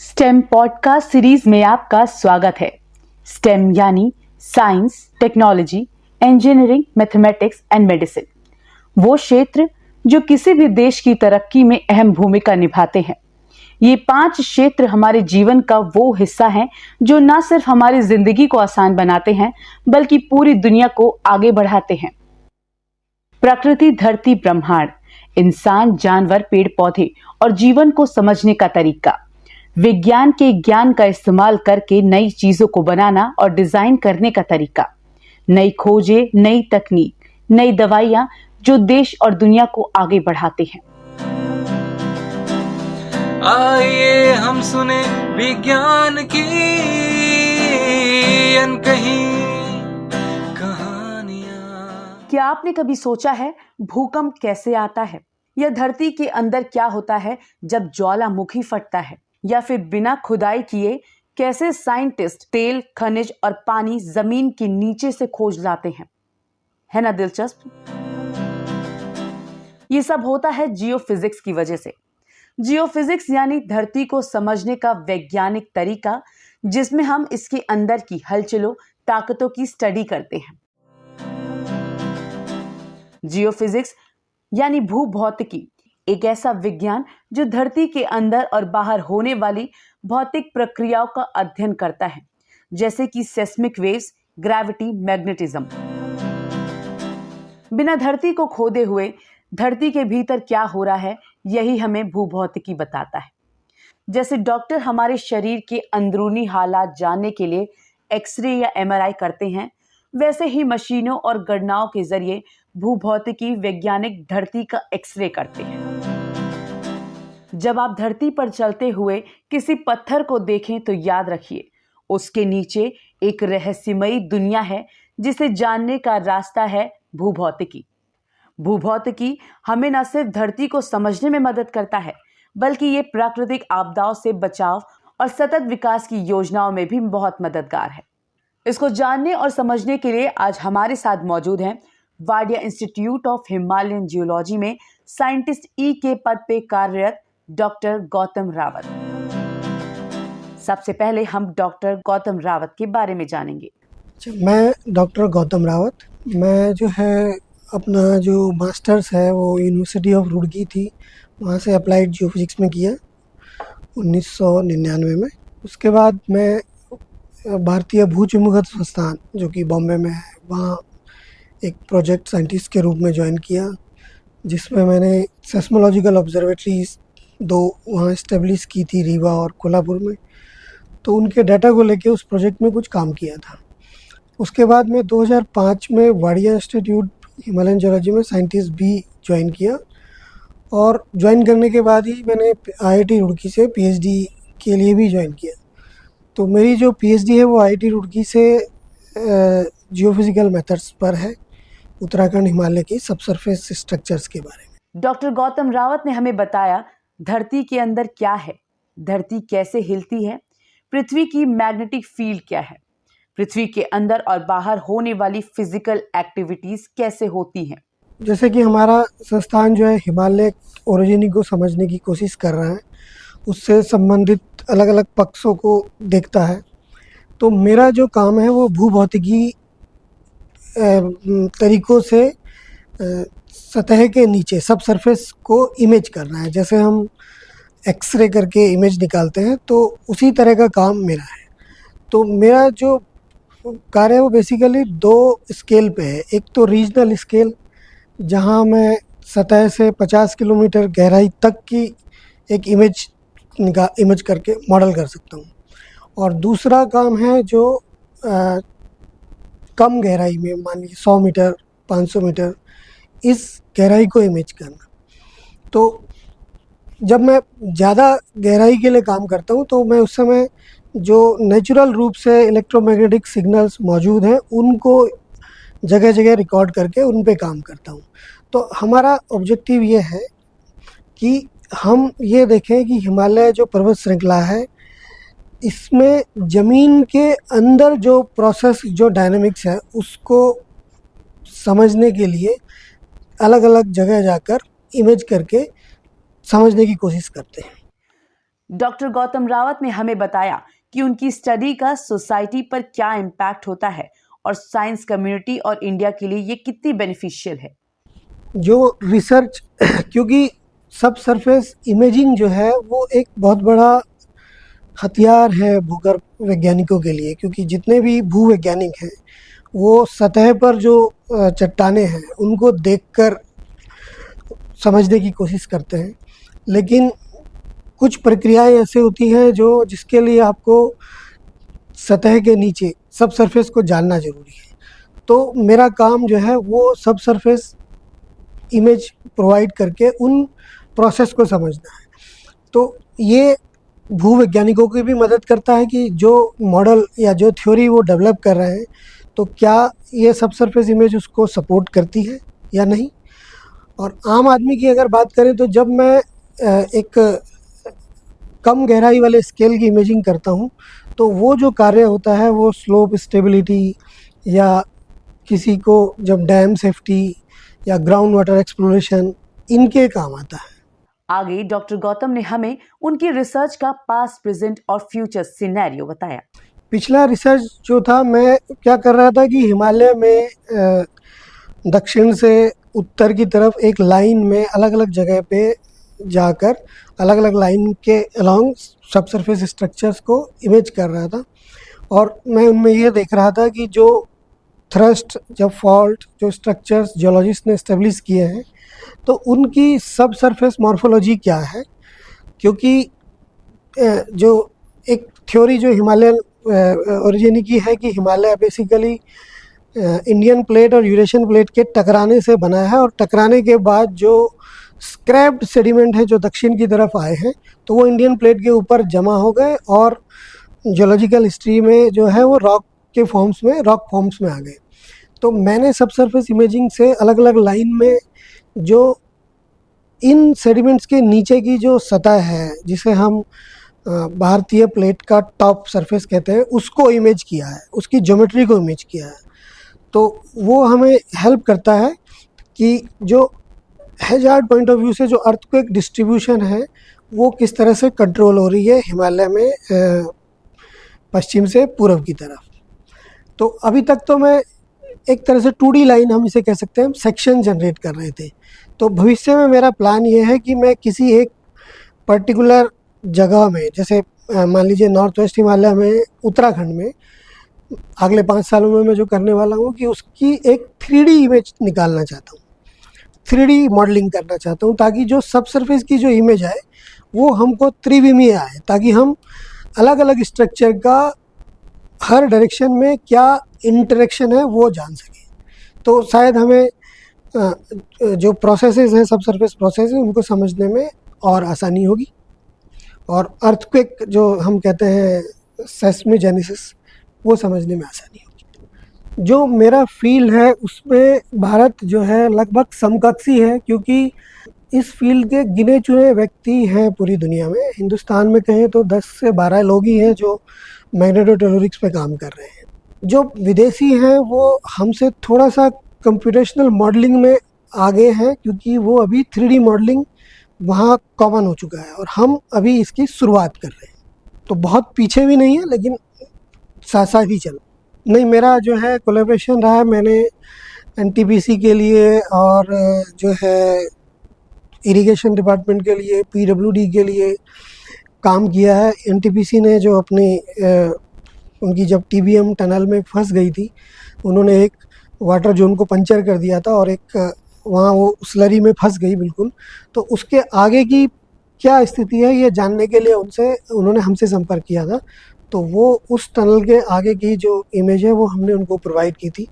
Stem podcast series में आपका स्वागत है। स्टेम यानी science, technology, engineering, mathematics and medicine, वो क्षेत्र जो किसी भी देश की तरक्की में अहम भूमिका निभाते हैं। ये 5 क्षेत्र हमारे जीवन का वो हिस्सा हैं जो न सिर्फ हमारी जिंदगी को आसान बनाते हैं बल्कि पूरी दुनिया को आगे बढ़ाते हैं। प्रकृति, धरती, ब्रह्मांड, इंसान, जानवर, पेड़ पौधे और जीवन को समझने का तरीका, विज्ञान के ज्ञान का इस्तेमाल करके नई चीजों को बनाना और डिजाइन करने का तरीका, नई खोजें, नई तकनीक, नई दवाइयां जो देश और दुनिया को आगे बढ़ाते हैं। आइए हम सुने विज्ञान की अनकही कहानियां। क्या आपने कभी सोचा है भूकंप कैसे आता है, या धरती के अंदर क्या होता है जब ज्वालामुखी फटता है, या फिर बिना खुदाई किए कैसे साइंटिस्ट तेल, खनिज और पानी जमीन के नीचे से खोज लाते हैं? है ना दिलचस्प? ये सब होता है जियोफिजिक्स की वजह से। जियोफिजिक्स यानी धरती को समझने का वैज्ञानिक तरीका, जिसमें हम इसके अंदर की हलचलों, ताकतों की स्टडी करते हैं। जियोफिजिक्स यानी भूभौतिकी एक ऐसा विज्ञान जो धरती के अंदर और बाहर होने वाली भौतिक प्रक्रियाओं का अध्ययन करता है, जैसे कि सेस्मिक वेव्स, ग्रेविटी, मैग्नेटिज्म। बिना धरती को खोदे हुए धरती के भीतर क्या हो रहा है, यही हमें भूभौतिकी बताता है। जैसे डॉक्टर हमारे शरीर के अंदरूनी हालात जानने के लिए एक्सरे या एमआरआई करते हैं, वैसे ही मशीनों और गणनाओं के जरिए भूभौतिकी वैज्ञानिक धरती का एक्सरे करते हैं। जब आप धरती पर चलते हुए किसी पत्थर को देखें तो याद रखिए, उसके नीचे एक रहस्यमयी दुनिया है जिसे जानने का रास्ता है भूभौतिकी। भूभौतिकी हमें न सिर्फ धरती को समझने में मदद करता है, बल्कि ये प्राकृतिक आपदाओं से बचाव और सतत विकास की योजनाओं में भी बहुत मददगार है। इसको जानने और समझने के लिए आज हमारे साथ मौजूद हैं Wadia institute of Himalayan geology में साइंटिस्ट ई के पद पे कार्यरत डॉक्टर गौतम रावत। सबसे पहले हम डॉक्टर गौतम रावत के बारे में जानेंगे। मैं डॉक्टर गौतम रावत, मैं जो है अपना जो मास्टर्स है वो यूनिवर्सिटी ऑफ रुड़की थी, वहाँ से अप्लाइड जियोफिजिक्स में किया 1999 में। उसके बाद मैं भारतीय भूचुंबकत्व संस्थान जो कि बॉम्बे में है, वहाँ एक प्रोजेक्ट साइंटिस्ट के रूप में ज्वाइन किया, जिसमें मैंने सेस्मोलॉजिकल ऑब्जर्वेटरीज 2 वहाँ इस्टेब्लिश की थी, रीवा और कोल्हापुर में। तो उनके डाटा को लेके उस प्रोजेक्ट में कुछ काम किया था। उसके बाद मैं 2005 में वाडिया इंस्टीट्यूट हिमालयन जियोलॉजी में साइंटिस्ट भी ज्वाइन किया, और ज्वाइन करने के बाद ही मैंने IIT रुड़की से PhD के लिए भी ज्वाइन किया। तो मेरी जो PhD है वो IIT रुड़की से जियोफिजिकल मेथड्स पर है, उत्तराखंड हिमालय की सबसरफेस स्ट्रक्चर्स के बारे में। डॉक्टर गौतम रावत ने हमें बताया धरती के अंदर क्या है, धरती कैसे हिलती है, पृथ्वी की मैग्नेटिक फील्ड क्या है, पृथ्वी के अंदर और बाहर होने वाली फिजिकल एक्टिविटीज कैसे होती हैं। जैसे कि हमारा संस्थान जो है हिमालय ओरिजिन को समझने की कोशिश कर रहा है, उससे संबंधित अलग अलग पक्षों को देखता है। तो मेरा जो काम है वो भूभौतिकी तरीकों से सतह के नीचे सब सरफेस को इमेज करना है। जैसे हम एक्सरे करके इमेज निकालते हैं, तो उसी तरह का काम मेरा है। तो मेरा जो कार्य है वो बेसिकली 2 स्केल पे है। एक तो रीजनल स्केल, जहाँ मैं सतह से 50 किलोमीटर गहराई तक की एक इमेज करके मॉडल कर सकता हूँ। और दूसरा काम है जो कम गहराई में, मान लीजिए 100 मीटर, 500 मीटर, इस गहराई को इमेज करना। तो जब मैं ज़्यादा गहराई के लिए काम करता हूँ तो मैं उस समय जो नेचुरल रूप से इलेक्ट्रोमैग्नेटिक सिग्नल्स मौजूद हैं उनको जगह जगह रिकॉर्ड करके उन पे काम करता हूँ। तो हमारा ऑब्जेक्टिव ये है कि हम ये देखें कि हिमालय जो पर्वत श्रृंखला है, इसमें ज़मीन के अंदर जो प्रोसेस, जो डायनामिक्स है, उसको समझने के लिए अलग अलग जगह जाकर इमेज करके समझने की कोशिश करते हैं। डॉक्टर गौतम रावत ने हमें बताया कि उनकी स्टडी का सोसाइटी पर क्या इम्पैक्ट होता है और साइंस कम्युनिटी और इंडिया के लिए ये कितनी बेनिफिशियल है। जो रिसर्च क्योंकि सब सरफेस इमेजिंग जो है वो एक बहुत बड़ा हथियार है भूगर्भ वैज्ञानिकों के लिए, क्योंकि जितने भी भूवैज्ञानिक हैं वो सतह पर जो चट्टानें हैं उनको देखकर समझने की कोशिश करते हैं, लेकिन कुछ प्रक्रियाएं ऐसे होती हैं जिसके लिए आपको सतह के नीचे सब सरफेस को जानना ज़रूरी है। तो मेरा काम जो है वो सब सरफेस इमेज प्रोवाइड करके उन प्रोसेस को समझना है। तो ये भूवैज्ञानिकों की भी मदद करता है कि जो मॉडल या जो थ्योरी वो डेवलप कर रहे हैं तो क्या ये सब सरफेस इमेज उसको सपोर्ट करती है या नहीं। और आम आदमी की अगर बात करें तो जब मैं एक कम गहराई वाले स्केल की इमेजिंग करता हूँ तो वो जो कार्य होता है वो स्लोप स्टेबिलिटी या किसी को जब डैम सेफ्टी या ग्राउंड वाटर एक्सप्लोरेशन इनके काम आता है। आगे डॉक्टर गौतम ने हमें उनकी रिसर्च का पास्ट, प्रेजेंट और फ्यूचर सिनेरियो बताया। पिछला रिसर्च जो था, मैं क्या कर रहा था कि हिमालय में दक्षिण से उत्तर की तरफ एक लाइन में अलग अलग जगह पे जाकर अलग अलग लाइन के अलोंग सब सरफेस स्ट्रक्चर्स को इमेज कर रहा था। और मैं उनमें ये देख रहा था कि जो थ्रस्ट, जब फॉल्ट, जो स्ट्रक्चर्स जियोलॉजिस्ट ने इस्टेब्लिश किए हैं तो उनकी सब सरफेस मॉर्फोलॉजी क्या है। क्योंकि जो एक थ्योरी जो हिमालयन ओरिजिन की है कि हिमालय बेसिकली इंडियन प्लेट और यूरेशियन प्लेट के टकराने से बना है, और टकराने के बाद जो स्क्रैप्ड सेडिमेंट है जो दक्षिण की तरफ आए हैं तो वो इंडियन प्लेट के ऊपर जमा हो गए और जियोलॉजिकल हिस्ट्री में जो है वो रॉक फॉर्म्स में आ गए। तो मैंने सब सरफेस इमेजिंग से अलग अलग लाइन में जो इन सेडिमेंट्स के नीचे की जो सतह है जिसे हम भारतीय प्लेट का टॉप सरफेस कहते हैं उसको इमेज किया है, उसकी ज्योमेट्री को इमेज किया है। तो वो हमें हेल्प करता है कि जो हैजार्ड पॉइंट ऑफ व्यू से जो अर्थक्वेक डिस्ट्रीब्यूशन है वो किस तरह से कंट्रोल हो रही है हिमालय में पश्चिम से पूर्व की तरफ। तो अभी तक तो मैं एक तरह से 2D लाइन हम इसे कह सकते हैं, सेक्शन जनरेट कर रहे थे। तो भविष्य में मेरा प्लान ये है कि मैं किसी एक पर्टिकुलर जगह में, जैसे मान लीजिए नॉर्थ वेस्ट हिमालय में, उत्तराखंड में, अगले 5 सालों में मैं जो करने वाला हूँ कि उसकी एक 3D इमेज निकालना चाहता हूँ, 3D मॉडलिंग करना चाहता हूँ, ताकि जो सब सरफेस की जो इमेज आए वो हमको त्रिविमीय आए, ताकि हम अलग अलग स्ट्रक्चर का हर डायरेक्शन में क्या इंटरेक्शन है वो जान सकें। तो शायद हमें जो प्रोसेसेस हैं, सब सरफेस प्रोसेस उनको समझने में और आसानी होगी, और अर्थक्वेक जो हम कहते हैं सेस्मोजेनेसिस वो समझने में आसानी होगी। जो मेरा फील्ड है उसमें भारत जो है लगभग समकक्षी है, क्योंकि इस फील्ड के गिने चुने व्यक्ति हैं पूरी दुनिया में। हिंदुस्तान में कहें तो 10 से 12 लोग ही हैं जो मैग्नेटोटेलुरिक्स पे काम कर रहे हैं। जो विदेशी हैं वो हमसे थोड़ा सा कंप्यूटेशनल मॉडलिंग में आगे हैं, क्योंकि वो अभी 3D मॉडलिंग वहाँ कॉमन हो चुका है और हम अभी इसकी शुरुआत कर रहे हैं। तो बहुत पीछे भी नहीं है, लेकिन साथ साथ ही चल नहीं। मेरा जो है कोलैबोरेशन रहा है, मैंने NTPC के लिए और जो है इरिगेशन डिपार्टमेंट के लिए, PWD के लिए काम किया है। NTPC ने जो अपनी उनकी जब TBM टनल में फंस गई थी, उन्होंने एक वाटर जोन को पंचर कर दिया था और एक वहाँ वो स्लरी में फंस गई बिल्कुल। तो उसके आगे की क्या स्थिति है ये जानने के लिए उन्होंने हमसे संपर्क किया था। तो वो उस टनल के आगे की जो इमेज है वो हमने उनको प्रोवाइड की थी,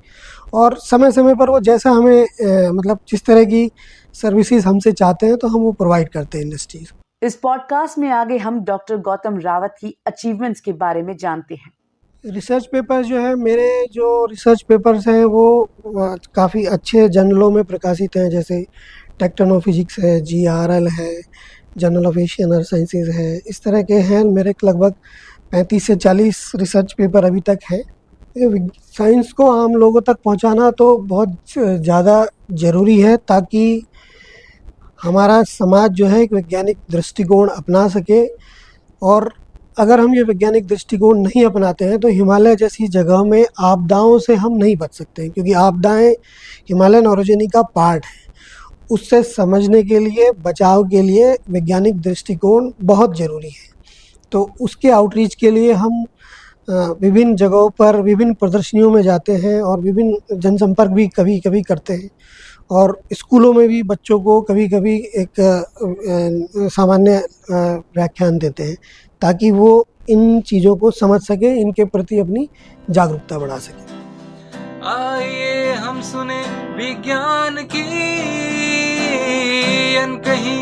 और समय समय पर वो जैसा हमें मतलब जिस तरह की सर्विसेज हमसे चाहते हैं तो हम वो प्रोवाइड करते हैं इंडस्ट्रीज। इस पॉडकास्ट में आगे हम डॉक्टर गौतम रावत की अचीवमेंट्स के बारे में जानते हैं। रिसर्च पेपर जो है, मेरे जो रिसर्च पेपर्स हैं वो काफ़ी अच्छे जर्नलों में प्रकाशित हैं, जैसे टेक्टोनोफिजिक्स है, GRL है, journal of Asian earth sciences है। इस तरह के हैं मेरे लगभग 35 से 40 रिसर्च पेपर अभी तक हैं। साइंस को आम लोगों तक पहुंचाना तो बहुत ज़्यादा ज़रूरी है, ताकि हमारा समाज जो है एक वैज्ञानिक दृष्टिकोण अपना सके, और अगर हम ये वैज्ञानिक दृष्टिकोण नहीं अपनाते हैं तो हिमालय जैसी जगह में आपदाओं से हम नहीं बच सकते हैं, क्योंकि आपदाएं हिमालयन ऑरिजिनी का पार्ट है। उससे समझने के लिए, बचाव के लिए वैज्ञानिक दृष्टिकोण बहुत ज़रूरी है। तो उसके आउटरीच के लिए हम विभिन्न जगहों पर विभिन्न प्रदर्शनियों में जाते हैं और विभिन्न जनसंपर्क भी कभी कभी करते हैं, और स्कूलों में भी बच्चों को कभी कभी एक सामान्य व्याख्यान देते हैं, ताकि वो इन चीज़ों को समझ सके, इनके प्रति अपनी जागरूकता बढ़ा सके। आइए हम सुने विज्ञान की अनकही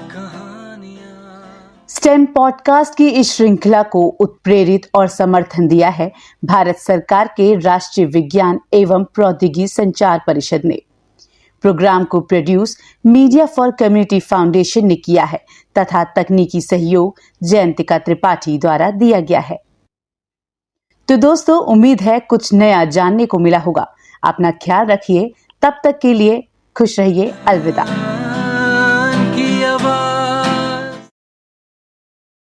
कहानियां। स्टेम पॉडकास्ट की इस श्रृंखला को उत्प्रेरित और समर्थन दिया है भारत सरकार के राष्ट्रीय विज्ञान एवं प्रौद्योगिकी संचार परिषद ने। प्रोग्राम को produce media for community foundation ने किया है तथा तकनीकी सहयोग जयंतिका त्रिपाठी द्वारा दिया गया है। तो दोस्तों, उम्मीद है कुछ नया जानने को मिला होगा। अपना ख्याल रखिए, तब तक के लिए खुश रहिए। अलविदा।